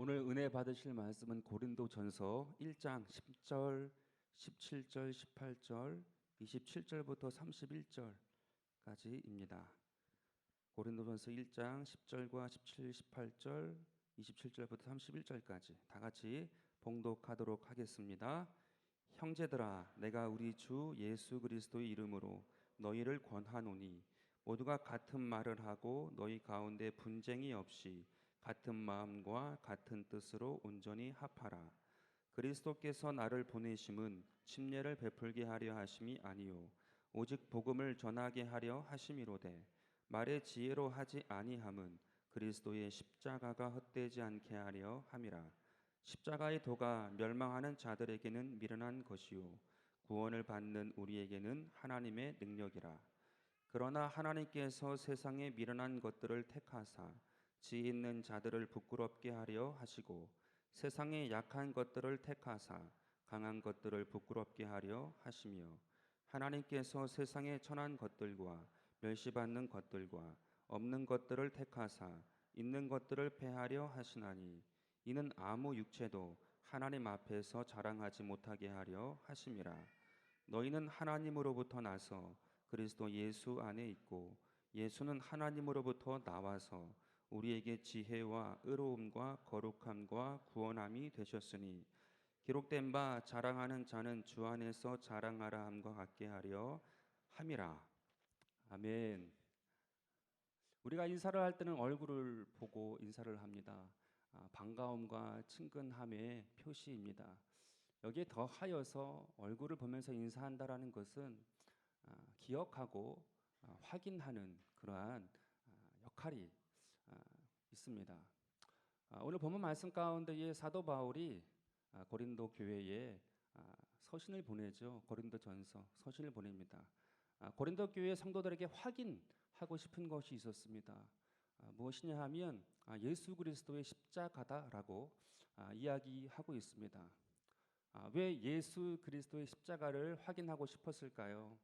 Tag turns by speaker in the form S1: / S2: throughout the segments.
S1: 오늘 은혜 받으실 말씀은 고린도전서 1장 10절, 17절, 18절, 27절부터 31절까지입니다. 고린도전서 1장 10절과 17, 18절, 27절부터 31절까지 다 같이 봉독하도록 하겠습니다. 형제들아, 내가 우리 주 예수 그리스도의 이름으로 너희를 권하노니 모두가 같은 말을 하고 너희 가운데 분쟁이 없이 같은 마음과 같은 뜻으로 온전히 합하라. 그리스도께서 나를 보내심은 침례를 베풀게 하려 하심이 아니요 오직 복음을 전하게 하려 하심이로되, 말의 지혜로 하지 아니함은 그리스도의 십자가가 헛되지 않게 하려 함이라. 십자가의 도가 멸망하는 자들에게는 미련한 것이요 구원을 받는 우리에게는 하나님의 능력이라. 그러나 하나님께서 세상에 미련한 것들을 택하사 지혜 있는 자들을 부끄럽게 하려 하시고, 세상에 약한 것들을 택하사 강한 것들을 부끄럽게 하려 하시며, 하나님께서 세상에 천한 것들과 멸시받는 것들과 없는 것들을 택하사 있는 것들을 패하려 하시나니, 이는 아무 육체도 하나님 앞에서 자랑하지 못하게 하려 하심이라. 너희는 하나님으로부터 나서 그리스도 예수 안에 있고, 예수는 하나님으로부터 나와서 우리에게 지혜와 의로움과 거룩함과 구원함이 되셨으니, 기록된 바 자랑하는 자는 주 안에서 자랑하라 함과 같게 하려 함이라. 아멘. 우리가 인사를 할 때는 얼굴을 보고 인사를 합니다. 반가움과 친근함의 표시입니다. 여기에 더하여서 얼굴을 보면서 인사한다라는 것은 기억하고 확인하는 그러한 역할이 있습니다. 오늘 본문 말씀 가운데에 사도 바울이 고린도 교회에 서신을 보내죠. 고린도전서 서신을 보냅니다. 고린도 교회 성도들에게 확인하고 싶은 것이 있었습니다. 무엇이냐 하면 예수 그리스도의 십자가다라고 이야기하고 있습니다. 왜 예수 그리스도의 십자가를 확인하고 싶었을까요?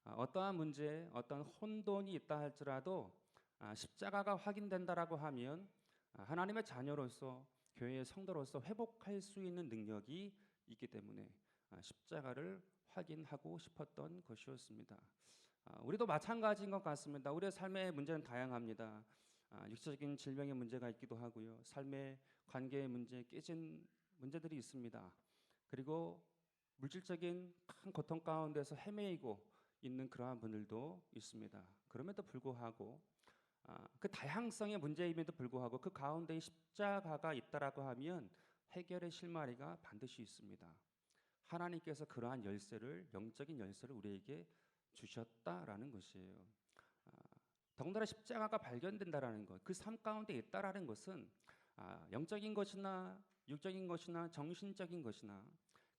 S1: 어떠한 문제, 어떤 혼돈이 있다 할지라도 십자가가 확인된다라고 하면 하나님의 자녀로서, 교회의 성도로서 회복할 수 있는 능력이 있기 때문에 십자가를 확인하고 싶었던 것이었습니다. 우리도 마찬가지인 것 같습니다. 우리의 삶의 문제는 다양합니다. 육체적인 질병의 문제가 있기도 하고요, 삶의 관계의 문제, 깨진 문제들이 있습니다. 그리고 물질적인 큰 고통 가운데서 헤매이고 있는 그러한 분들도 있습니다. 그럼에도 불구하고 그 다양성의 문제임에도 불구하고 그 가운데 십자가가 있다라고 하면 해결의 실마리가 반드시 있습니다. 하나님께서 그러한 열쇠를, 영적인 열쇠를 우리에게 주셨다라는 것이에요. 더군다나 십자가가 발견된다라는 것, 그 삶 가운데 있다라는 것은 영적인 것이나 육적인 것이나 정신적인 것이나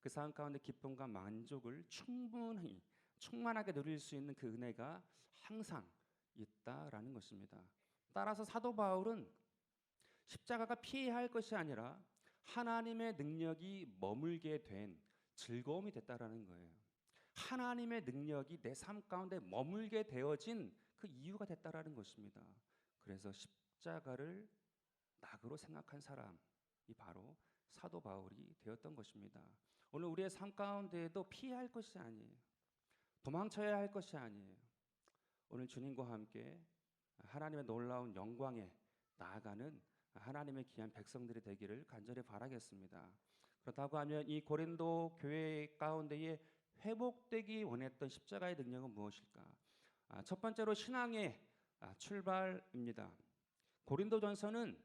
S1: 그 삶 가운데 기쁨과 만족을 충분히 충만하게 누릴 수 있는 그 은혜가 항상 있다라는 것입니다. 따라서 사도 바울은 십자가가 피해야 할 것이 아니라 하나님의 능력이 머물게 된 즐거움이 됐다라는 거예요. 하나님의 능력이 내 삶 가운데 머물게 되어진 그 이유가 됐다라는 것입니다. 그래서 십자가를 낙으로 생각한 사람이 바로 사도 바울이 되었던 것입니다. 오늘 우리의 삶 가운데에도 피해야 할 것이 아니에요. 도망쳐야 할 것이 아니에요. 오늘 주님과 함께 하나님의 놀라운 영광에 나아가는 하나님의 귀한 백성들이 되기를 간절히 바라겠습니다. 그렇다고 하면 이 고린도 교회 가운데에 회복되기 원했던 십자가의 능력은 무엇일까? 첫 번째로 신앙의 출발입니다. 고린도전서는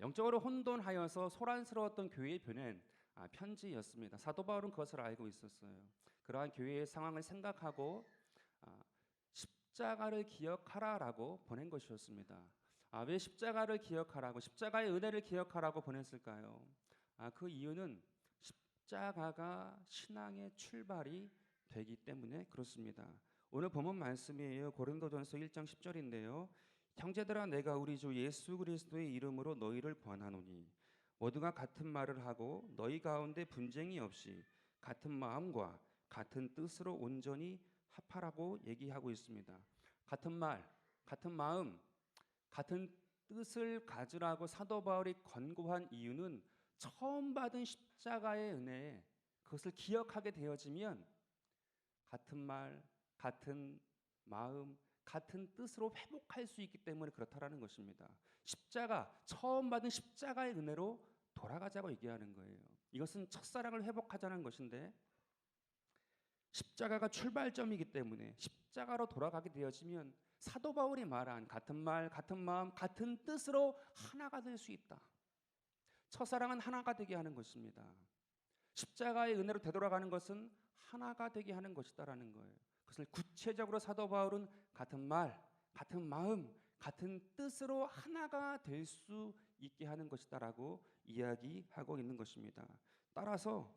S1: 영적으로 혼돈하여서 소란스러웠던 교회의 보낸 편지였습니다. 사도 바울은 그것을 알고 있었어요. 그러한 교회의 상황을 생각하고 십자가를 기억하라라고 보낸 것이었습니다. 왜 십자가를 기억하라고, 십자가의 은혜를 기억하라고 보냈을까요? 그 이유는 십자가가 신앙의 출발이 되기 때문에 그렇습니다. 오늘 본문 말씀이에요. 고린도전서 1장 10절인데요. 형제들아, 내가 우리 주 예수 그리스도의 이름으로 너희를 권하노니 모두가 같은 말을 하고 너희 가운데 분쟁이 없이 같은 마음과 같은 뜻으로 온전히 합하라고 얘기하고 있습니다. 같은 말, 같은 마음, 같은 뜻을 가지라고 사도 바울이 권고한 이유는 처음 받은 십자가의 은혜에 그것을 기억하게 되어지면 같은 말, 같은 마음, 같은 뜻으로 회복할 수 있기 때문에 그렇다라는 것입니다. 십자가, 처음 받은 십자가의 은혜로 돌아가자고 얘기하는 거예요. 이것은 첫사랑을 회복하자는 것인데 십자가가 출발점이기 때문에 십자가로 돌아가게 되어지면 사도 바울이 말한 같은 말, 같은 마음, 같은 뜻으로 하나가 될 수 있다. 첫사랑은 하나가 되게 하는 것입니다. 십자가의 은혜로 되돌아가는 것은 하나가 되게 하는 것이다라는 거예요. 그것을 구체적으로 사도 바울은 같은 말, 같은 마음, 같은 뜻으로 하나가 될 수 있게 하는 것이다라고 이야기하고 있는 것입니다. 따라서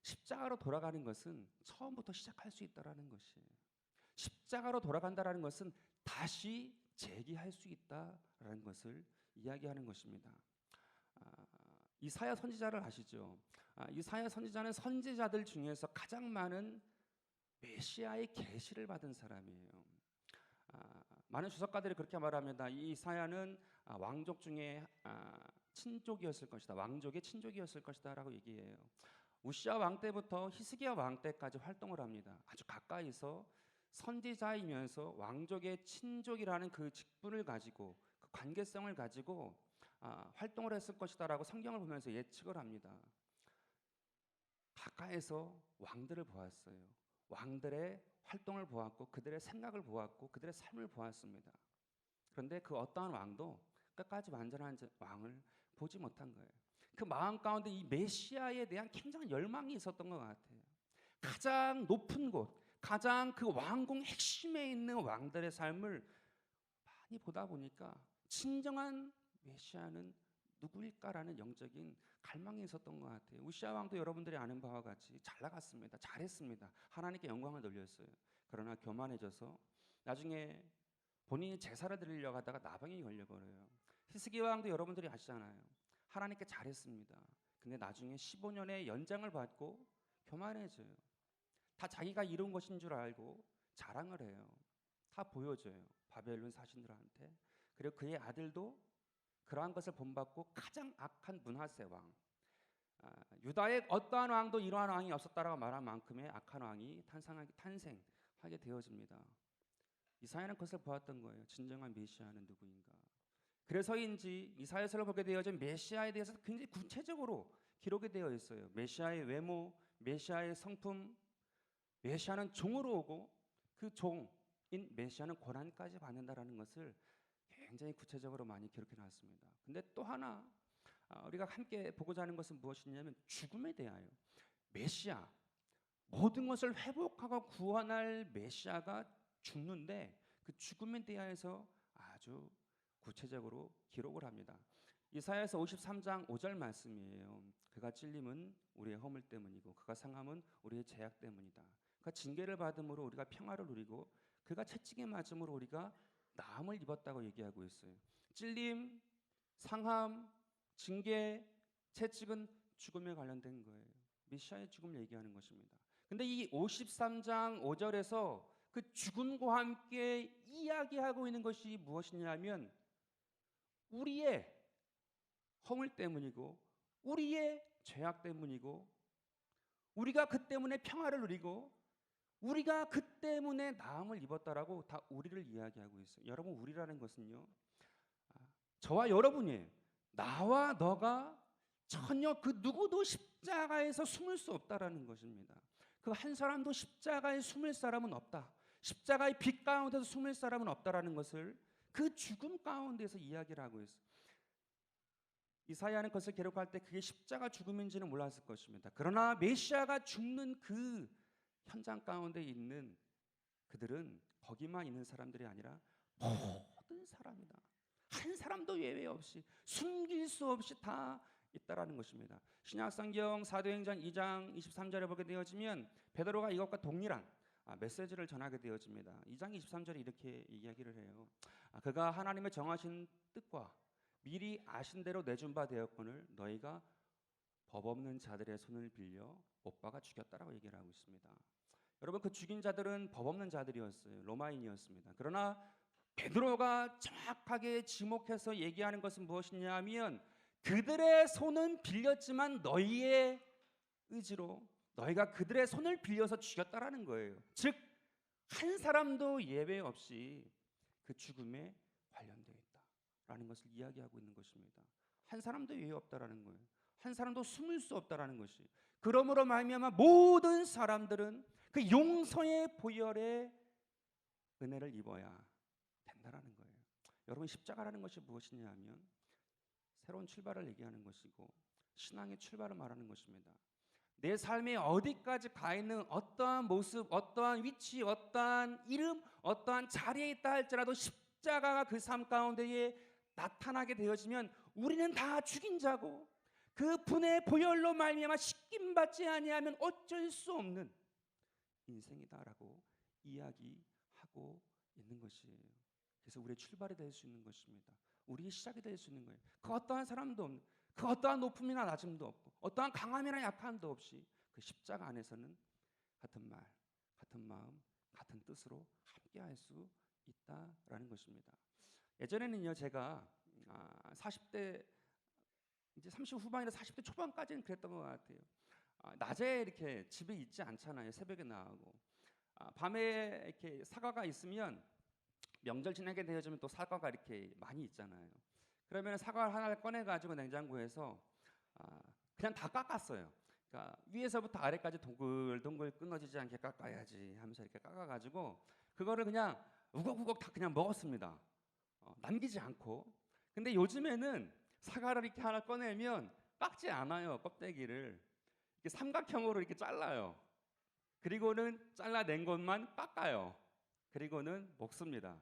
S1: 십자가로 돌아가는 것은 처음부터 시작할 수 있다라는 것이에요. 십자가로 돌아간다라는 것은 다시 재기할 수 있다라는 것을 이야기하는 것입니다. 이사야 선지자를 아시죠? 이사야 선지자는 선지자들 중에서 가장 많은 메시아의 계시를 받은 사람이에요. 많은 주석가들이 그렇게 말합니다. 이 이사야는 왕족 중에 친족이었을 것이다. 왕족의 친족이었을 것이다라고 얘기해요. 우시아 왕 때부터 히스기야 왕 때까지 활동을 합니다. 아주 가까이서 선지자이면서 왕족의 친족이라는 그 직분을 가지고 그 관계성을 가지고 활동을 했을 것이다라고 성경을 보면서 예측을 합니다. 가까이서 왕들을 보았어요. 왕들의 활동을 보았고 그들의 생각을 보았고 그들의 삶을 보았습니다. 그런데 그 어떠한 왕도 끝까지 완전한 왕을 보지 못한 거예요. 그 마음 가운데 이 메시아에 대한 굉장한 열망이 있었던 것 같아요. 가장 높은 곳, 가장 그 왕궁 핵심에 있는 왕들의 삶을 많이 보다 보니까 진정한 메시아는 누구일까라는 영적인 갈망이 있었던 것 같아요. 우시아 왕도 여러분들이 아는 바와 같이 잘 나갔습니다. 잘했습니다. 하나님께 영광을 돌렸어요. 그러나 교만해져서 나중에 본인이 제사를 드리려고 하다가 나병이 걸려버려요. 히스기야 왕도 여러분들이 아시잖아요. 하나님께 잘했습니다. 근데 나중에 15년의 연장을 받고 교만해져요. 다 자기가 이룬 것인 줄 알고 자랑을 해요. 다 보여줘요. 바벨론 사신들한테. 그리고 그의 아들도 그러한 것을 본받고 가장 악한 므낫세 왕, 유다의 어떠한 왕도 이러한 왕이 없었다라고 말한 만큼의 악한 왕이 탄생하게 되어집니다. 이사야는 그것을 보았던 거예요. 진정한 메시아는 누구인가. 그래서인지 이사야서를 보게 되어진 메시아에 대해서 굉장히 구체적으로 기록이 되어 있어요. 메시아의 외모, 메시아의 성품, 메시아는 종으로 오고 그 종인 메시아는 고난까지 받는다라는 것을 굉장히 구체적으로 많이 기록해 놨습니다. 근데 또 하나 우리가 함께 보고자 하는 것은 무엇이냐면 죽음에 대하여 메시아, 모든 것을 회복하고 구원할 메시아가 죽는데 그 죽음에 대하여서 아주 구체적으로 기록을 합니다. 이사야서 53장 5절 말씀이에요. 그가 찔림은 우리의 허물 때문이고 그가 상함은 우리의 죄악 때문이다. 그가 징계를 받음으로 우리가 평화를 누리고 그가 채찍에 맞음으로 우리가 나음을 입었다고 얘기하고 있어요. 찔림, 상함, 징계, 채찍은 죽음에 관련된 거예요. 메시아의 죽음을 얘기하는 것입니다. 근데 이 53장 5절에서 그 죽음과 함께 이야기하고 있는 것이 무엇이냐면 우리의 허물 때문이고 우리의 죄악 때문이고 우리가 그 때문에 평화를 누리고 우리가 그 때문에 나음을 입었다라고 다 우리를 이야기하고 있어요. 여러분, 우리라는 것은요, 저와 여러분이에요. 나와 너가 전혀 그 누구도 십자가에서 숨을 수 없다라는 것입니다. 그 한 사람도 십자가에 숨을 사람은 없다. 십자가의 빛 가운데서 숨을 사람은 없다라는 것을 그 죽음 가운데서 이야기를 하고 있어요. 이사야는 그것을 기록할 때 그게 십자가 죽음인지는 몰랐을 것입니다. 그러나 메시아가 죽는 그 현장 가운데 있는 그들은 거기만 있는 사람들이 아니라 모든 사람이다. 한 사람도 예외 없이 숨길 수 없이 다 있다라는 것입니다. 신약성경 사도행전 2장 23절에 보게 되어지면 베드로가 이것과 동일한 메시지를 전하게 되어집니다. 2장 23절에 이렇게 이야기를 해요. 그가 하나님의 정하신 뜻과 미리 아신 대로 내준 바 되었거늘 너희가 법 없는 자들의 손을 빌려 못 박아 죽였다라고 얘기를 하고 있습니다. 여러분, 그 죽인 자들은 법 없는 자들이었어요. 로마인이었습니다. 그러나 베드로가 정확하게 지목해서 얘기하는 것은 무엇이냐 하면 그들의 손은 빌렸지만 너희의 의지로 너희가 그들의 손을 빌려서 죽였다라는 거예요. 즉 한 사람도 예외 없이 그 죽음에 관련되어 있다라는 것을 이야기하고 있는 것입니다. 한 사람도 예외 없다라는 거예요. 한 사람도 숨을 수 없다라는 것이. 그러므로 말미암아 모든 사람들은 그 용서의 보혈의 은혜를 입어야 된다라는 거예요. 여러분 십자가라는 것이 무엇이냐 하면 새로운 출발을 얘기하는 것이고 신앙의 출발을 말하는 것입니다. 내 삶에 어디까지 가 있는 어떠한 모습, 어떠한 위치, 어떠한 이름, 어떠한 자리에 있다 할지라도 십자가가 그 삶 가운데에 나타나게 되어지면 우리는 다 죽인 자고 그 분의 보혈로 말미암아 씻김 받지 아니하면 어쩔 수 없는 인생이다라고 이야기하고 있는 것이에요. 그래서 우리의 출발이 될 수 있는 것입니다. 우리의 시작이 될 수 있는 거예요. 그 어떠한 사람도 없는, 그 어떠한 높음이나 낮음도 없고 어떠한 강함이나 약함도 없이 그 십자가 안에서는 같은 말, 같은 마음, 같은 뜻으로 함께할 수 있다라는 것입니다. 예전에는요 제가 40대 이제 30 후반이나 40대 초반까지는 그랬던 것 같아요. 낮에 이렇게 집에 있지 않잖아요. 새벽에 나가고 밤에 이렇게 사과가 있으면 명절 지나게 되어지면 또 사과가 이렇게 많이 있잖아요. 그러면 사과를 하나를 꺼내 가지고 냉장고에서 그냥 다 깎았어요. 그러니까 위에서부터 아래까지 동글동글 끊어지지 않게 깎아야지 하면서 이렇게 깎아가지고 그거를 그냥 우걱우걱 다 그냥 먹었습니다. 남기지 않고. 근데 요즘에는 사과를 이렇게 하나 꺼내면 깎지 않아요. 껍데기를 이렇게 삼각형으로 이렇게 잘라요. 그리고는 잘라낸 것만 깎아요. 그리고는 먹습니다.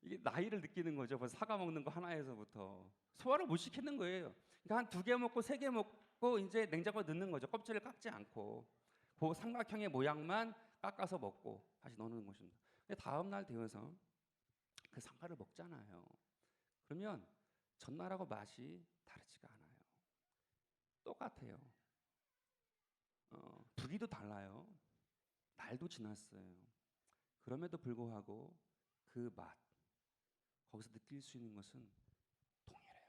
S1: 이게 나이를 느끼는 거죠. 벌써 사과 먹는 거 하나에서부터 소화를 못 시키는 거예요. 그러니까 한 2개 먹고 3개 먹고 이제 냉장고에 넣는 거죠. 껍질을 깎지 않고 그 삼각형의 모양만 깎아서 먹고 다시 넣는 것입니다. 근데 다음 날 되어서 그 사과를 먹잖아요. 그러면 전날하고 맛이 다르지가 않아요. 똑같아요. 부위도 달라요. 날도 지났어요. 그럼에도 불구하고 그 맛, 거기서 느낄 수 있는 것은 동일해요.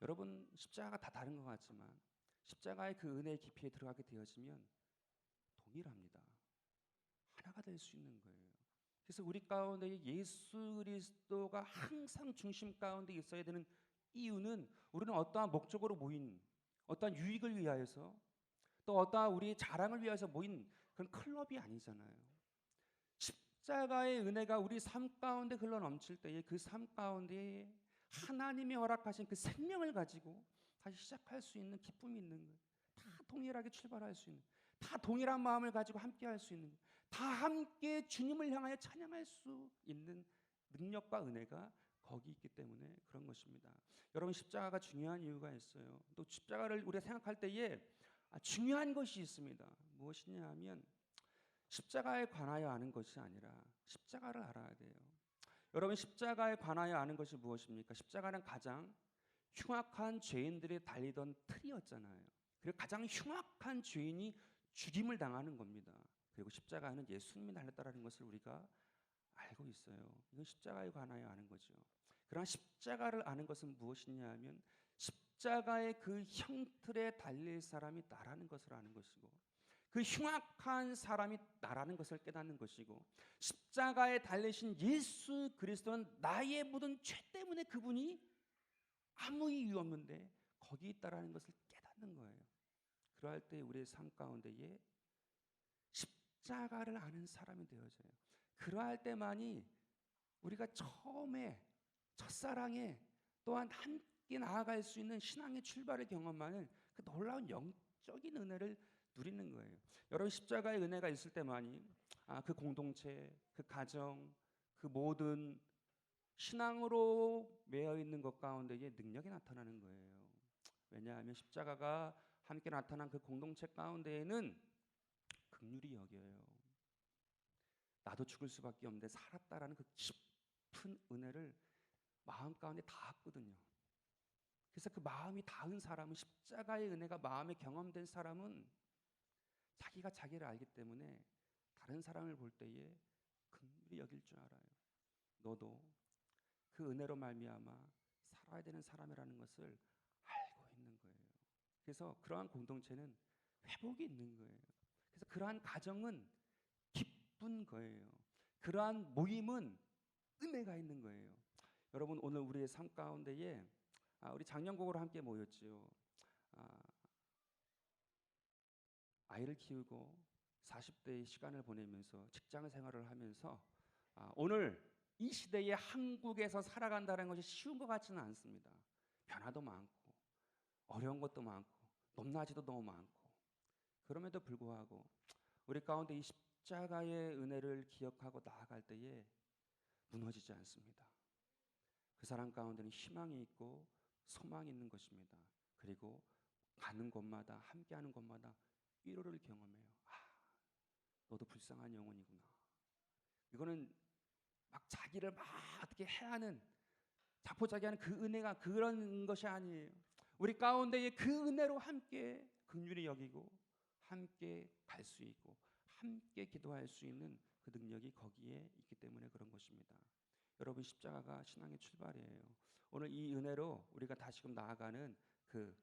S1: 여러분 십자가가 다 다른 것 같지만 십자가의 그 은혜의 깊이에 들어가게 되어지면 동일합니다. 하나가 될 수 있는 거예요. 그래서 우리 가운데 예수 그리스도가 항상 중심 가운데 있어야 되는 이유는 우리는 어떠한 목적으로 모인 어떠한 유익을 위하여서 또 어떠한 우리의 자랑을 위해서 모인 그런 클럽이 아니잖아요. 십자가의 은혜가 우리 삶 가운데 흘러 넘칠 때에 그 삶 가운데 하나님이 허락하신 그 생명을 가지고 다시 시작할 수 있는 기쁨이 있는 거예요. 다 동일하게 출발할 수 있는, 다 동일한 마음을 가지고 함께 할 수 있는, 다 함께 주님을 향하여 찬양할 수 있는 능력과 은혜가 거기 있기 때문에 그런 것입니다. 여러분 십자가가 중요한 이유가 있어요. 또 십자가를 우리가 생각할 때에 중요한 것이 있습니다. 무엇이냐 하면 십자가에 관하여 아는 것이 아니라 십자가를 알아야 돼요. 여러분 십자가에 관하여 아는 것이 무엇입니까? 십자가는 가장 흉악한 죄인들이 달리던 틀이었잖아요. 그리고 가장 흉악한 죄인이 죽임을 당하는 겁니다. 그리고 십자가는 예수님이 달렸다는 것을 우리가 알고 있어요. 이건 십자가에 관하여 아는 거죠. 그러나 십자가를 아는 것은 무엇이냐 하면 십자가의 그 형틀에 달릴 사람이 나라는 것을 아는 것이고 그 흉악한 사람이 나라는 것을 깨닫는 것이고 십자가에 달리신 예수 그리스도는 나의 묻은 죄 때문에 그분이 아무 이유 없는데 거기 있다라는 것을 깨닫는 거예요. 그러할 때 우리의 삶 가운데에 십자가를 아는 사람이 되어져요. 그러할 때만이 우리가 처음에 첫사랑에 또한 함께 나아갈 수 있는 신앙의 출발을 경험하는 그 놀라운 영적인 은혜를 누리는 거예요. 여러분 십자가의 은혜가 있을 때만이 그 공동체, 그 가정, 그 모든 신앙으로 매여 있는 것 가운데에 능력이 나타나는 거예요. 왜냐하면 십자가가 함께 나타난 그 공동체 가운데에는 긍휼이 여겨요. 나도 죽을 수밖에 없는데 살았다라는 그 깊은 은혜를 마음 가운데 닿았거든요. 그래서 그 마음이 닿은 사람은 십자가의 은혜가 마음에 경험된 사람은 자기가 자기를 알기 때문에 다른 사람을 볼 때에 긍휼히 여길 줄 알아요. 너도 그 은혜로 말미암아 살아야 되는 사람이라는 것을 알고 있는 거예요. 그래서 그러한 공동체는 회복이 있는 거예요. 그래서 그러한 가정은 기쁜 거예요. 그러한 모임은 은혜가 있는 거예요. 여러분, 오늘 우리의 삶 가운데에 우리 작년곡으로 함께 모였지요. 아이를 키우고 40대의 시간을 보내면서 직장 생활을 하면서 오늘 이 시대에 한국에서 살아간다는 것이 쉬운 것 같지는 않습니다. 변화도 많고 어려운 것도 많고 높낮이도 너무 많고, 그럼에도 불구하고 우리 가운데 이 십자가의 은혜를 기억하고 나아갈 때에 무너지지 않습니다. 그 사람 가운데는 희망이 있고 소망이 있는 것입니다. 그리고 가는 곳마다, 함께하는 곳마다 위로를 경험해요. 너도 불쌍한 영혼이구나. 이거는 막 자기를 막 어떻게 해야 하는, 자포자기하는 그 은혜가 그런 것이 아니에요. 우리 가운데에 그 은혜로 함께 긍휼히 여기고 함께 갈 수 있고 함께 기도할 수 있는 그 능력이 거기에 있기 때문에 그런 것입니다. 여러분, 십자가가 신앙의 출발이에요. 오늘 이 은혜로 우리가 다시금 나아가는 그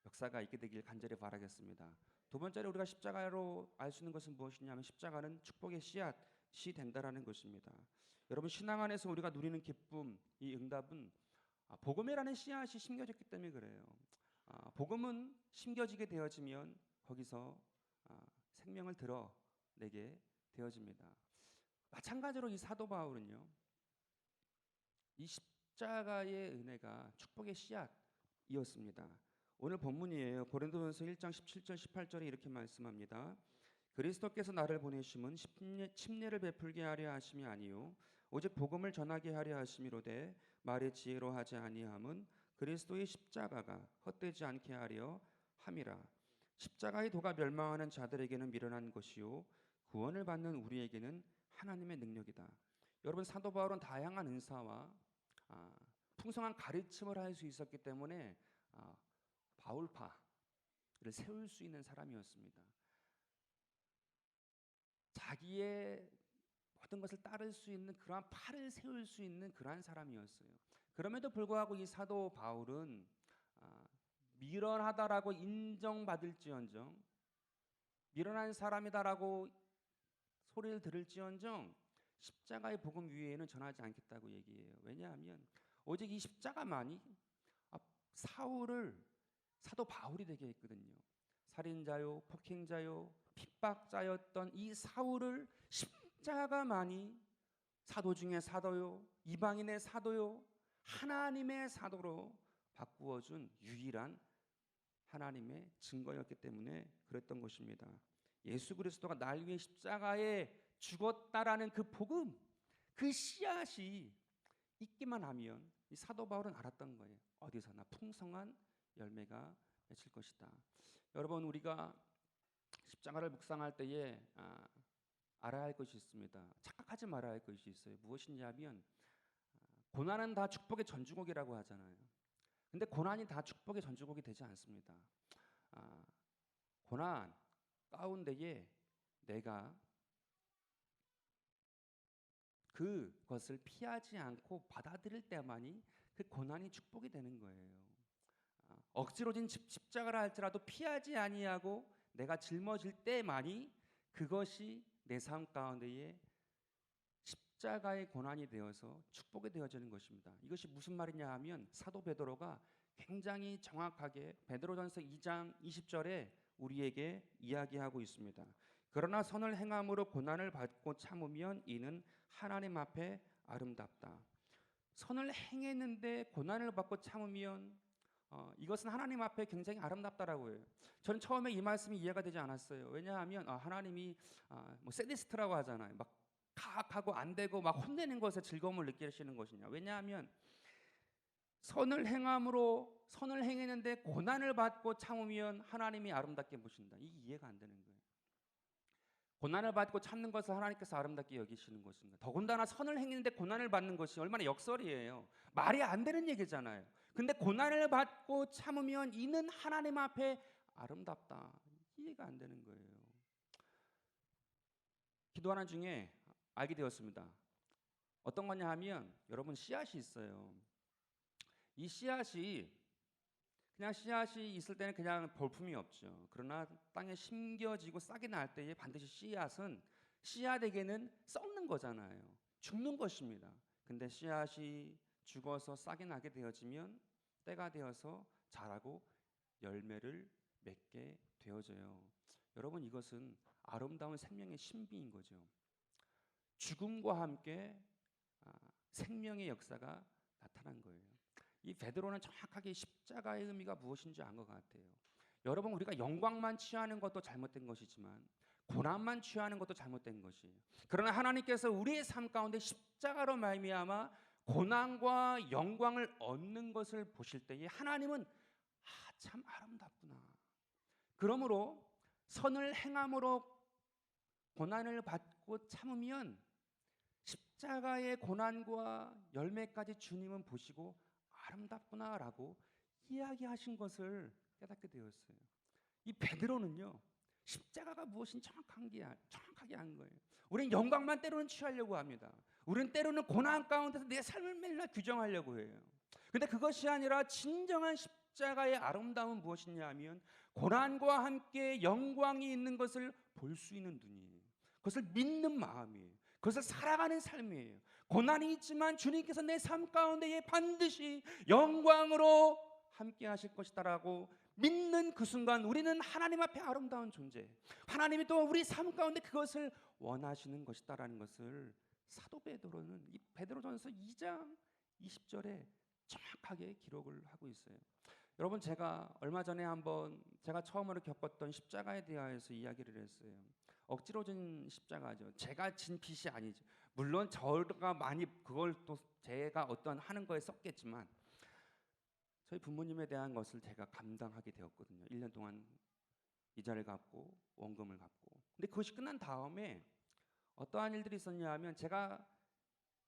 S1: 역사가 있게 되길 간절히 바라겠습니다. 두 번째로 우리가 십자가로 알 수 있는 것은 무엇이냐면 십자가는 축복의 씨앗이 된다라는 것입니다. 여러분, 신앙 안에서 우리가 누리는 기쁨, 이 응답은 복음이라는 씨앗이 심겨졌기 때문에 그래요. 복음은 심겨지게 되어지면 거기서 생명을 드러내게 되어집니다. 마찬가지로 이 사도 바울은요, 이 십자가의 은혜가 축복의 씨앗이었습니다. 오늘 본문이에요. 고린도전서 1장 17절 18절에 이렇게 말씀합니다. 그리스도께서 나를 보내심은 침례를 베풀게 하려 하심이 아니요 오직 복음을 전하게 하려 하심이로되 말의 지혜로 하지 아니함은 그리스도의 십자가가 헛되지 않게 하려 함이라. 십자가의 도가 멸망하는 자들에게는 미련한 것이요 구원을 받는 우리에게는 하나님의 능력이다. 여러분, 사도 바울은 다양한 은사와 풍성한 가르침을 할 수 있었기 때문에 바울파를 세울 수 있는 사람이었습니다. 자기의 모든 것을 따를 수 있는 그러한 팔을 세울 수 있는 그러한 사람이었어요. 그럼에도 불구하고 이 사도 바울은 미련하다라고 인정받을지언정, 미련한 사람이다라고 소리를 들을지언정 십자가의 복음 위에는 전하지 않겠다고 얘기해요. 왜냐하면 오직 이 십자가만이 사울을 사도 바울이 되게 했거든요. 살인자요, 폭행자요, 핍박자였던 이 사울을 십자가만이 사도 중에 사도요, 이방인의 사도요, 하나님의 사도로 바꾸어준 유일한 하나님의 증거였기 때문에 그랬던 것입니다. 예수 그리스도가 날 위해 십자가에 죽었다라는 그 복음, 그 씨앗이 있기만 하면 이 사도 바울은 알았던 거예요. 어디서나 풍성한 열매가 맺힐 것이다. 여러분, 우리가 십자가를 묵상할 때에 알아야 할 것이 있습니다. 착각하지 말아야 할 것이 있어요. 무엇이냐면 고난은 다 축복의 전주곡이라고 하잖아요. 근데 고난이 다 축복의 전주곡이 되지 않습니다. 고난 가운데에 내가 그것을 피하지 않고 받아들일 때만이 그 고난이 축복이 되는 거예요. 억지로 진 십자가라 할지라도 피하지 아니하고 내가 짊어질 때만이 그것이 내 삶 가운데에 십자가의 고난이 되어서 축복이 되어지는 것입니다. 이것이 무슨 말이냐 하면 사도 베드로가 굉장히 정확하게 베드로전서 2장 20절에 우리에게 이야기하고 있습니다. 그러나 선을 행함으로 고난을 받고 참으면 이는 하나님 앞에 아름답다. 선을 행했는데 고난을 받고 참으면 이것은 하나님 앞에 굉장히 아름답다라고 해요. 저는 처음에 이 말씀이 이해가 되지 않았어요. 왜냐하면 하나님이 뭐 세디스트라고 하잖아요. 막 가학하고 안 되고 막 혼내는 것에 즐거움을 느끼시는 것이냐. 왜냐하면 선을 행했는데 고난을 받고 참으면 하나님이 아름답게 보신다. 이게 이해가 안 되는 거예요. 고난을 받고 참는 것을 하나님께서 아름답게 여기시는 것입니다. 더군다나 선을 행했는데 고난을 받는 것이 얼마나 역설이에요. 말이 안 되는 얘기잖아요. 근데 고난을 받고 참으면 이는 하나님 앞에 아름답다. 이해가 안 되는 거예요. 기도하는 중에 알게 되었습니다. 어떤 거냐 하면 여러분 씨앗이 있어요. 이 씨앗이 그냥 씨앗이 있을 때는 그냥 볼품이 없죠. 그러나 땅에 심겨지고 싹이 날 때에 반드시 씨앗은 씨앗에게는 썩는 거잖아요. 죽는 것입니다. 근데 씨앗이 죽어서 싹이 나게 되어지면 때가 되어서 자라고 열매를 맺게 되어져요. 여러분 이것은 아름다운 생명의 신비인 거죠. 죽음과 함께 생명의 역사가 나타난 거예요. 이 베드로는 정확하게 십자가의 의미가 무엇인지 안 것 같아요. 여러분 우리가 영광만 취하는 것도 잘못된 것이지만 고난만 취하는 것도 잘못된 것이에요. 그러나 하나님께서 우리의 삶 가운데 십자가로 말미암아 고난과 영광을 얻는 것을 보실 때에 하나님은 참 아름답구나. 그러므로 선을 행함으로 고난을 받고 참으면 십자가의 고난과 열매까지 주님은 보시고 아름답구나라고 이야기하신 것을 깨닫게 되었어요. 이 베드로는요 십자가가 무엇인지 정확하게 한 거예요. 우리는 영광만 때로는 취하려고 합니다. 우리는 때로는 고난 가운데서 내 삶을 맨날 규정하려고 해요. 근데 그것이 아니라 진정한 십자가의 아름다움은 무엇이냐 하면 고난과 함께 영광이 있는 것을 볼 수 있는 눈이에요. 그것을 믿는 마음이에요. 그것을 살아가는 삶이에요. 고난이 있지만 주님께서 내 삶 가운데에 반드시 영광으로 함께 하실 것이다라고 믿는 그 순간 우리는 하나님 앞에 아름다운 존재, 하나님이 또 우리 삶 가운데 그것을 원하시는 것이다라는 것을 사도 베드로는 이 베드로전서 2장 20절에 정확하게 기록을 하고 있어요. 여러분 제가 얼마 전에 한번 제가 처음으로 겪었던 십자가에 대하여서 이야기를 했어요. 억지로 진 십자가죠. 제가 진 빚이 아니죠. 물론 저가 많이 그걸 또 제가 어떤 하는 거에 썼겠지만 저희 부모님에 대한 것을 제가 감당하게 되었거든요. 1년 동안 이자를 갚고 원금을 갚고. 근데 그것이 끝난 다음에 어떠한 일들이 있었냐 하면 제가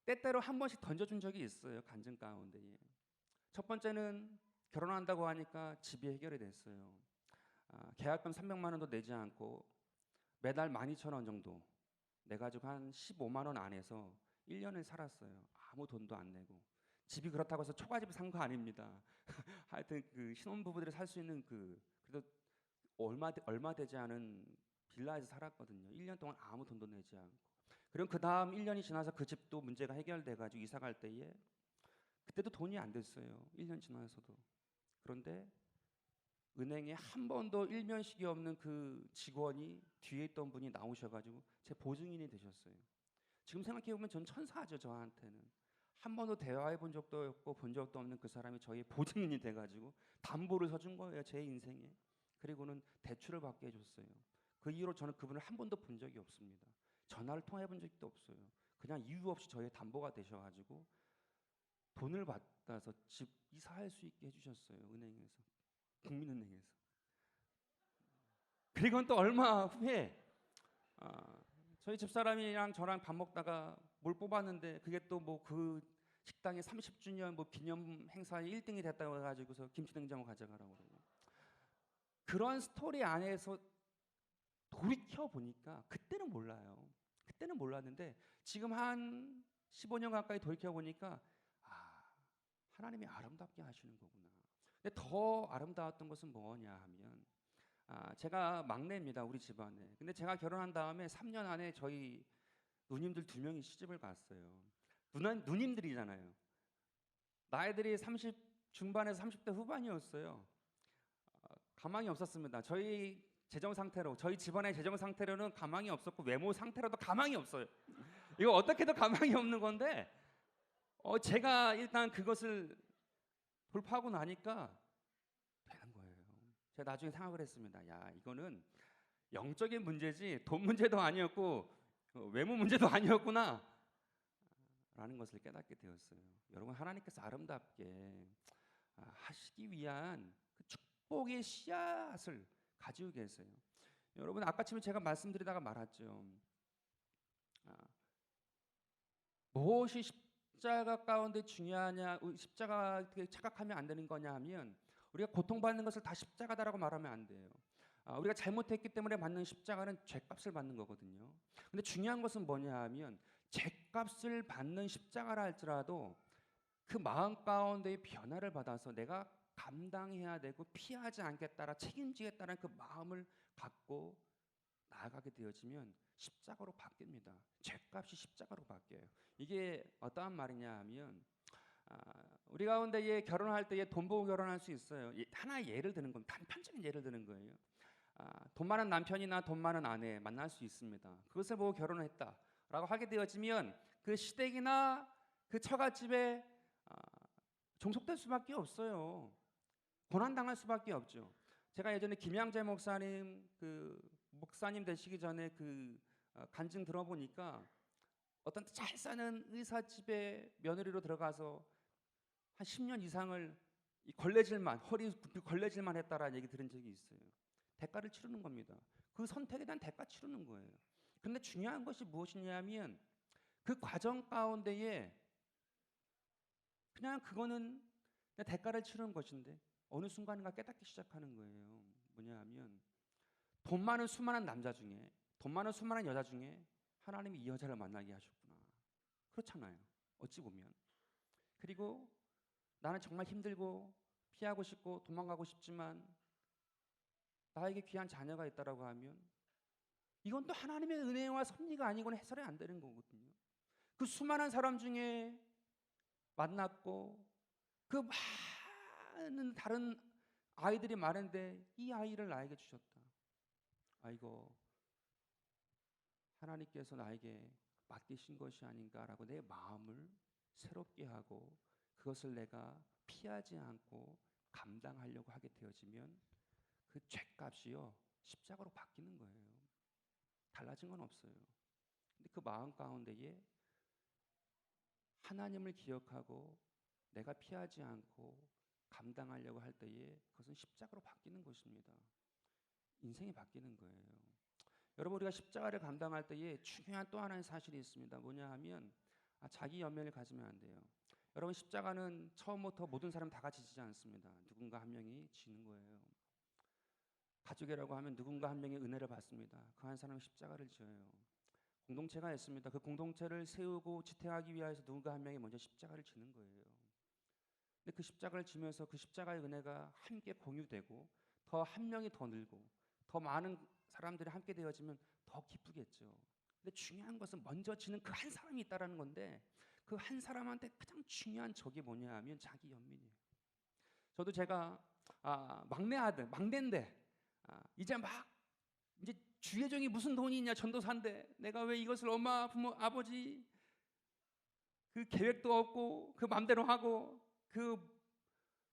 S1: 때때로 한 번씩 던져준 적이 있어요. 간증 가운데. 첫 번째는 결혼한다고 하니까 집이 해결이 됐어요. 계약금 300만 원도 내지 않고 매달 12,000원 정도 내가지고 한 15만 원 안에서 1년을 살았어요. 아무 돈도 안 내고. 집이 그렇다고 해서 초가집을 산 거 아닙니다. 하여튼 그 신혼부부들이 살 수 있는 그래도 얼마 되지 않은 빌라에서 살았거든요. 1년 동안 아무 돈도 내지 않고. 그리고 그 다음 1년이 지나서 그 집도 문제가 해결돼가지고 이사 갈 때에 그때도 돈이 안 됐어요. 1년 지나서도. 그런데 은행에 한 번도 일면식이 없는 그 직원이 뒤에 있던 분이 나오셔가지고 제 보증인이 되셨어요. 지금 생각해보면 전 천사죠. 저한테는 한 번도 대화해 본 적도 없고 본 적도 없는 그 사람이 저희 보증인이 돼가지고 담보를 서준 거예요. 제 인생에. 그리고는 대출을 받게 해줬어요. 그 이후로 저는 그분을 한 번도 본 적이 없습니다. 전화를 통화해 본 적도 없어요. 그냥 이유 없이 저의 담보가 되셔가지고 돈을 받아서 집 이사할 수 있게 해주셨어요. 은행에서. 국민은행에서. 그리고는 또 얼마 후에 저희 집사람이랑 저랑 밥 먹다가 뭘 뽑았는데 그게 또 뭐 그 식당의 30주년 뭐 기념 행사에 1등이 됐다고 해가지고서 김치냉장고 가져가라고 그러고. 그런 스토리 안에서 돌이켜 보니까 그때는 몰라요. 그때는 몰랐는데 지금 한 15년 가까이 돌이켜 보니까 하나님이 아름답게 하시는 거구나. 근데 더 아름다웠던 것은 뭐냐 하면 제가 막내입니다. 우리 집안에. 근데 제가 결혼한 다음에 3년 안에 저희 누님들 2명이 시집을 갔어요. 누님들이잖아요. 나이들이 30 중반에서 30대 후반이었어요. 가망이 없었습니다. 저희 집안의 재정 상태로는 가망이 없었고 외모 상태로도 가망이 없어요. 이거 어떻게도 가망이 없는 건데 제가 일단 그것을 돌파하고 나니까 되는 거예요. 제가 나중에 생각을 했습니다. 야, 이거는 영적인 문제지 돈 문제도 아니었고 외모 문제도 아니었구나 라는 것을 깨닫게 되었어요. 여러분 하나님께서 아름답게 하시기 위한 그 축복의 씨앗을 가지고 계세요. 여러분 아까 처음에 제가 말씀드리다가 말았죠. 무엇이 십자가 가운데 중요하냐, 십자가 착각하면 안 되는 거냐 하면 우리가 고통받는 것을 다 십자가다라고 말하면 안 돼요. 우리가 잘못했기 때문에 받는 십자가는 죄값을 받는 거거든요. 근데 중요한 것은 뭐냐 하면 죗값을 받는 십자가라 할지라도 그 마음 가운데의 변화를 받아서 내가 감당해야 되고 피하지 않겠다라 책임지겠다는 그 마음을 갖고 나아가게 되어지면 십자가로 바뀝니다. 죗값이 십자가로 바뀌어요. 이게 어떠한 말이냐 하면 우리 가운데 결혼할 때 돈 보고 결혼할 수 있어요. 하나의 예를 드는 겁니다. 단편적인 예를 드는 거예요. 돈 많은 남편이나 돈 많은 아내 만날 수 있습니다. 그것을 보고 결혼을 했다라고 하게 되어지면 그 시댁이나 그 처갓집에 종속될 수밖에 없어요. 고난당할 수밖에 없죠. 제가 예전에 김양재 목사님 목사님 되시기 전에 간증 들어보니까 어떤 잘 사는 의사집에 며느리로 들어가서 한 10년 이상을 허리 걸레질만 했다라는 얘기 들은 적이 있어요. 대가를 치르는 겁니다. 그 선택에 대한 대가 치르는 거예요. 그런데 중요한 것이 무엇이냐면 그 과정 가운데에 그냥 그거는 그냥 대가를 치르는 것인데 어느 순간인가 깨닫기 시작하는 거예요. 뭐냐하면 돈 많은 수많은 남자 중에 돈 많은 수많은 여자 중에 하나님이 이 여자를 만나게 하셨구나. 그렇잖아요. 어찌 보면. 그리고 나는 정말 힘들고 피하고 싶고 도망가고 싶지만 나에게 귀한 자녀가 있다라고 하면 이건 또 하나님의 은혜와 섭리가 아니고는 해설이 안 되는 거거든요. 그 수많은 사람 중에 만났고 그 많은 다른 아이들이 많은데 이 아이를 나에게 주셨다. 아이고 하나님께서 나에게 맡기신 것이 아닌가라고 내 마음을 새롭게 하고 그것을 내가 피하지 않고 감당하려고 하게 되어지면 그 죗값이요 십자가로 바뀌는 거예요. 달라진 건 없어요. 근데 그 마음 가운데에 하나님을 기억하고 내가 피하지 않고 감당하려고 할 때에 그것은 십자가로 바뀌는 것입니다. 인생이 바뀌는 거예요. 여러분 우리가 십자가를 감당할 때에 중요한 또 하나의 사실이 있습니다. 뭐냐 하면 자기 연민을 가지면 안 돼요. 여러분 십자가는 처음부터 모든 사람 다 같이 지지 않습니다. 누군가 한 명이 지는 거예요. 가족이라고 하면 누군가 한 명이 은혜를 받습니다. 그 한 사람은 십자가를 지어요. 공동체가 있습니다. 그 공동체를 세우고 지탱하기 위해서 누군가 한 명이 먼저 십자가를 지는 거예요. 근데 그 십자가를 지면서 그 십자가의 은혜가 함께 공유되고 더 한 명이 더 늘고 더 많은 사람들이 함께 되어지면 더 기쁘겠죠. 근데 중요한 것은 먼저 지는 그 한 사람이 있다라는 건데 그 한 사람한테 가장 중요한 적이 뭐냐 하면 자기 연민이에요. 저도 제가 막내 아들, 막내인데 이제 주의 종이 무슨 돈이 있냐 전도사인데 내가 왜 이것을 엄마, 부모, 아버지 그 계획도 없고 그 맘대로 하고 그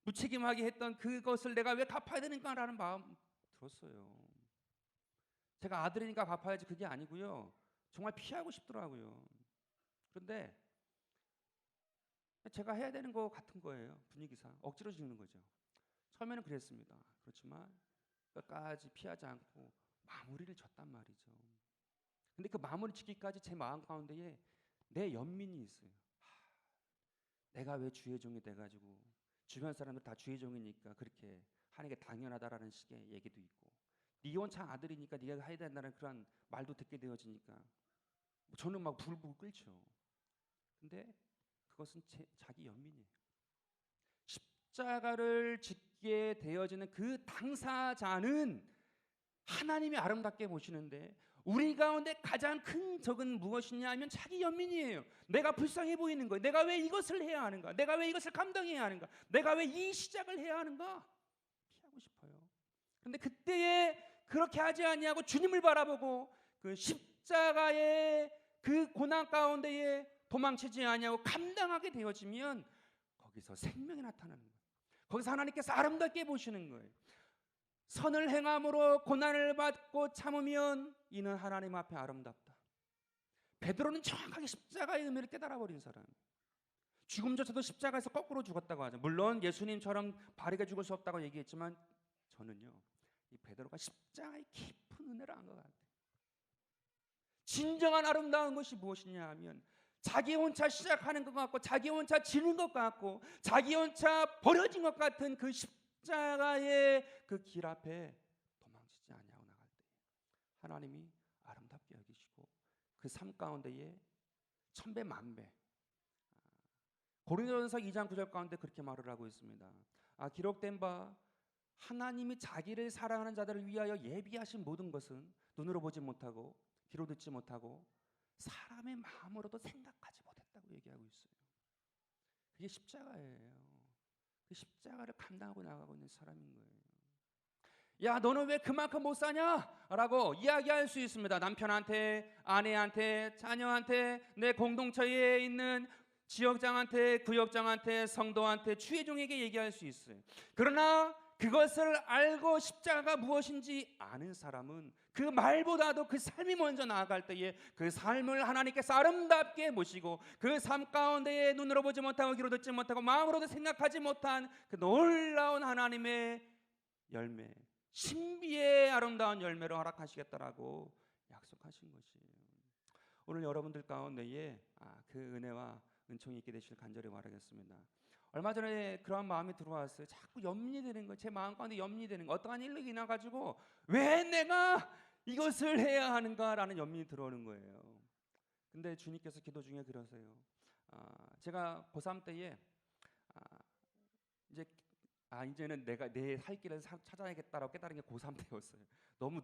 S1: 무책임하게 했던 그것을 내가 왜 갚아야 되는가라는 마음 들었어요. 제가 아들이니까 갚아야지 그게 아니고요. 정말 피하고 싶더라고요. 그런데 제가 해야 되는 거 같은 거예요. 분위기상 억지로 지는 거죠. 처음에는 그랬습니다. 그렇지만 끝까지 피하지 않고 마무리를 졌단 말이죠. 근데 그 마무리 짓기까지 제 마음 가운데에 내 연민이 있어요. 내가 왜 주의 종이 돼가지고 주변 사람들 다 주의 종이니까 그렇게 하는 게 당연하다라는 식의 얘기도 있고 네 혼자 아들이니까 네가 해야 된다는 그런 말도 듣게 되어지니까 저는 막 불불 끓죠. 근데 그것은 자기 연민이에요. 십자가를 짓게 되어지는 그 당사자는 하나님이 아름답게 보시는데 우리 가운데 가장 큰 적은 무엇이냐 하면 자기 연민이에요. 내가 불쌍해 보이는 거예요. 내가 왜 이것을 해야 하는가? 내가 왜 이것을 감당해야 하는가? 내가 왜 이 시작을 해야 하는가? 피하고 싶어요. 그런데 그때에 그렇게 하지 아니하고 주님을 바라보고 그 십자가의 그 고난 가운데에 도망치지 아니하고 감당하게 되어지면 거기서 생명이 나타나는 거예요. 거기서 하나님께서 아름답게 보시는 거예요. 선을 행함으로 고난을 받고 참으면 이는 하나님 앞에 아름답다. 베드로는 정확하게 십자가의 의미를 깨달아 버린 사람이에요. 죽음조차도 십자가에서 거꾸로 죽었다고 하죠. 물론 예수님처럼 바르게 죽을 수 없다고 얘기했지만 저는요 이 베드로가 십자가의 깊은 은혜를 안 것 같아요. 진정한 아름다운 것이 무엇이냐 하면 자기 혼자 시작하는 것 같고 자기 혼자 지는 것 같고 자기 혼자 버려진 것 같은 그 십자가의 그 길 앞에 도망치지 아니하고 나갈 때 하나님이 아름답게 여기시고 그 삶 가운데에 천배 만배. 고린도전서 2장 9절 가운데 그렇게 말을 하고 있습니다. 기록된 바 하나님이 자기를 사랑하는 자들을 위하여 예비하신 모든 것은 눈으로 보지 못하고 귀로 듣지 못하고 사람의 마음으로도 생각하지 못했다고 얘기하고 있어요. 그게 십자가예요. 그 십자가를 감당하고 나가고 있는 사람인 거예요. 야, 너는 왜 그만큼 못 사냐? 라고 이야기할 수 있습니다. 남편한테, 아내한테, 자녀한테, 내 공동체에 있는 지역장한테, 구역장한테, 성도한테, 주의종에게 얘기할 수 있어요. 그러나 그것을 알고 십자가가 무엇인지 아는 사람은 그 말보다도 그 삶이 먼저 나아갈 때에 그 삶을 하나님께서 아름답게 모시고 그 삶 가운데에 눈으로 보지 못하고 귀로 듣지 못하고 마음으로도 생각하지 못한 그 놀라운 하나님의 열매, 신비의 아름다운 열매로 허락하시겠다라고 약속하신 것이에요. 오늘 여러분들 가운데에 그 은혜와 은총이 있게 되실 간절히 바라겠습니다. 얼마 전에 그러한 마음이 들어왔어요. 자꾸 염려되는 거예요. 제 마음 가운데 염려되는 거. 어떠한 일로 인해 가지고 왜 내가 이것을 해야 하는가라는 염려이 들어오는 거예요. 근데 주님께서 기도 중에 그러세요. 제가 고3 때에 이제는 내가 내 살 길을 찾아야겠다라고 깨달은 게 고3 때였어요. 너무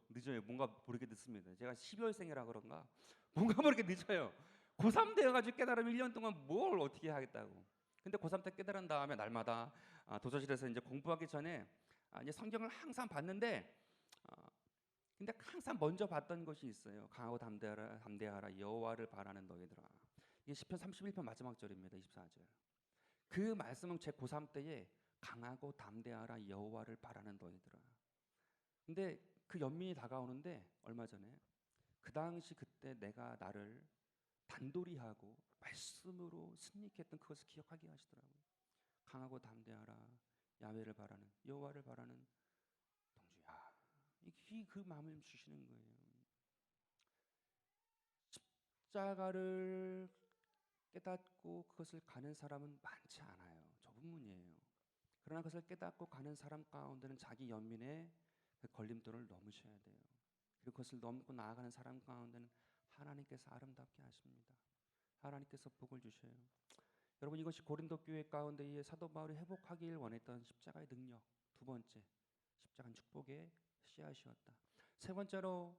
S1: 늦어요. 뭔가 모르게 늦습니다. 제가 12월생이라 그런가 뭔가 모르게 늦어요. 고3 되어가지고 깨달으면 1년 동안 뭘 어떻게 하겠다고. 근데 고3 때 깨달은 다음에 날마다 도서실에서 이제 공부하기 전에 이제 성경을 항상 봤는데 근데 항상 먼저 봤던 것이 있어요. 강하고 담대하라 여호와를 바라는 너희들아. 이게 시편 31편 마지막 절입니다. 24절. 그 말씀은 제 고3 때에 강하고 담대하라 여호와를 바라는 너희들아. 근데 그 연민이 다가오는데 얼마 전에 그 당시 그때 내가 나를 단돌이 하고 말씀으로 승리케 했던 그것을 기억하게 하시더라고요. 강하고 담대하라 야훼를 바라는 여호와를 바라는 동주야. 그 마음을 주시는 거예요. 십자가를 깨닫고 그것을 가는 사람은 많지 않아요. 저분문이에요. 그러나 그것을 깨닫고 가는 사람 가운데는 자기 연민의 그 걸림돌을 넘으셔야 돼요. 그리고 그것을 넘고 나아가는 사람 가운데는 하나님께서 아름답게 하십니다. 하나님께서 복을 주셔요. 여러분, 이것이 고린도 교회 가운데에 사도 바울이 회복하길 원했던 십자가의 능력. 두 번째, 십자가는 축복의 씨앗이었다. 세 번째로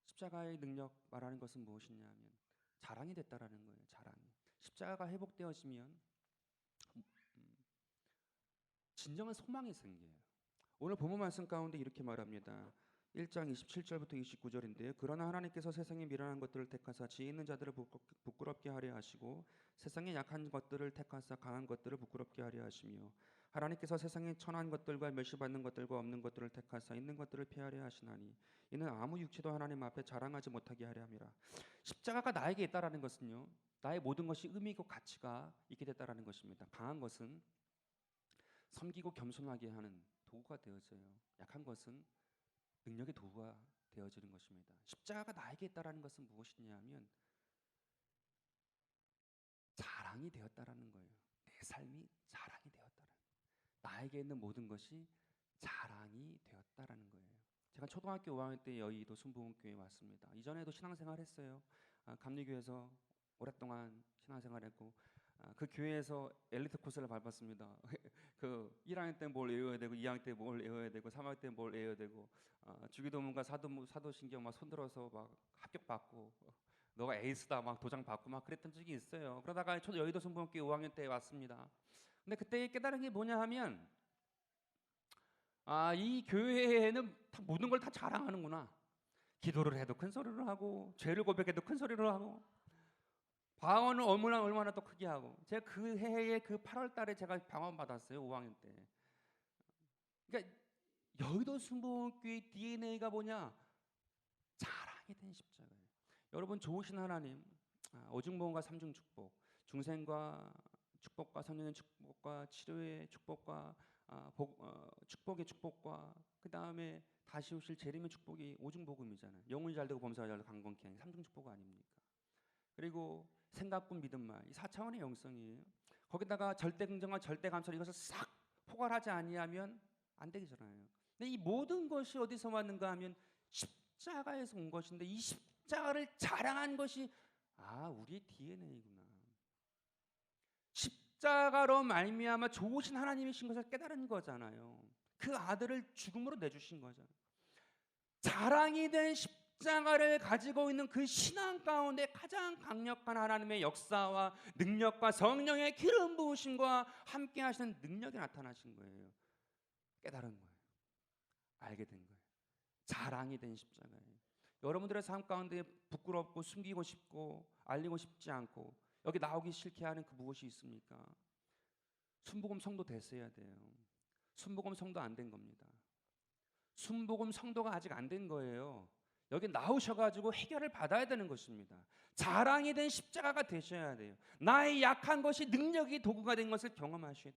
S1: 십자가의 능력 말하는 것은 무엇이냐면 자랑이 됐다라는 거예요. 자랑이. 십자가가 회복되어지면 진정한 소망이 생겨요. 오늘 본문 말씀 가운데 이렇게 말합니다. 1장 27절부터 29절인데요. 그러나 하나님께서 세상에 미련한 것들을 택하사 지혜 있는 자들을 부끄럽게 하려 하시고 세상에 약한 것들을 택하사 강한 것들을 부끄럽게 하려 하시며 하나님께서 세상에 천한 것들과 멸시받는 것들과 없는 것들을 택하사 있는 것들을 폐하려 하시나니 이는 아무 육체도 하나님 앞에 자랑하지 못하게 하려 함이라. 십자가가 나에게 있다라는 것은요, 나의 모든 것이 의미 있고 가치가 있게 됐다라는 것입니다. 강한 것은 섬기고 겸손하게 하는 도구가 되어져요. 약한 것은 능력의 도구가 되어지는 것입니다. 십자가가 나에게 있다라는 것은 무엇이냐면 자랑이 되었다라는 거예요. 내 삶이 자랑이 되었다라는 거예요. 나에게 있는 모든 것이 자랑이 되었다라는 거예요. 제가 초등학교 5학년 때 여의도 순복음교회에 왔습니다. 이전에도 신앙생활 했어요. 감리교회에서 오랫동안 신앙생활했고 그 교회에서 엘리트 코스를 밟았습니다. 그 1학년 때 뭘 외워야 되고 2학년 때 뭘 외워야 되고 3학년 때 뭘 외워야 되고 주기도문과 사도신경 막 손들어서 막 합격받고 너가 에이스다 막 도장 받고 막 그랬던 적이 있어요. 그러다가 여의도 순복음교회 5학년 때 왔습니다. 근데 그때 깨달은 게 뭐냐 하면 이 교회에는 모든 걸 다 자랑하는구나. 기도를 해도 큰 소리를 하고 죄를 고백해도 큰 소리를 하고 방언을 얼마나 더 크게 하고. 제가 그 해에 그 8월 달에 제가 방언 받았어요. 5학년 때. 그러니까 여의도 순복음교회 DNA가 뭐냐? 자랑이 된 십자가예요. 여러분, 좋으신 하나님, 오중보험과 삼중 축복, 중생과 축복과 성령의 축복과 치료의 축복과 축복의 축복과 그 다음에 다시 오실 재림의 축복이 오중복음이잖아요. 영혼이 잘되고 범사가 잘되고 강건케 하는 삼중 축복 아닙니까? 그리고 생각뿐 믿음만, 이 4차원의 영성이에요. 거기다가 절대 긍정과 절대 감사, 이것을 싹 포괄하지 아니하면 안 되잖아요. 근데 이 모든 것이 어디서 왔는가 하면 십자가에서 온 것인데 이 십자가를 자랑한 것이 우리의 DNA구나. 십자가로 말미암아 좋으신 하나님이신 것을 깨달은 거잖아요. 그 아들을 죽음으로 내주신 거잖아요. 자랑이 된 십자가를 가지고 있는 그 신앙 가운데 가장 강력한 하나님의 역사와 능력과 성령의 기름 부으심과 함께 하시는 능력이 나타나신 거예요. 깨달은 거예요. 알게 된 거예요. 자랑이 된 십자가예요. 여러분들의 삶 가운데 부끄럽고 숨기고 싶고 알리고 싶지 않고 여기 나오기 싫게 하는 그 무엇이 있습니까? 순복음 성도 됐어야 돼요. 순복음 성도 안 된 겁니다. 순복음 성도가 아직 안 된 거예요. 여기 나오셔가지고 해결을 받아야 되는 것입니다. 자랑이 된 십자가가 되셔야 돼요. 나의 약한 것이 능력이 도구가 된 것을 경험하셔야 돼요.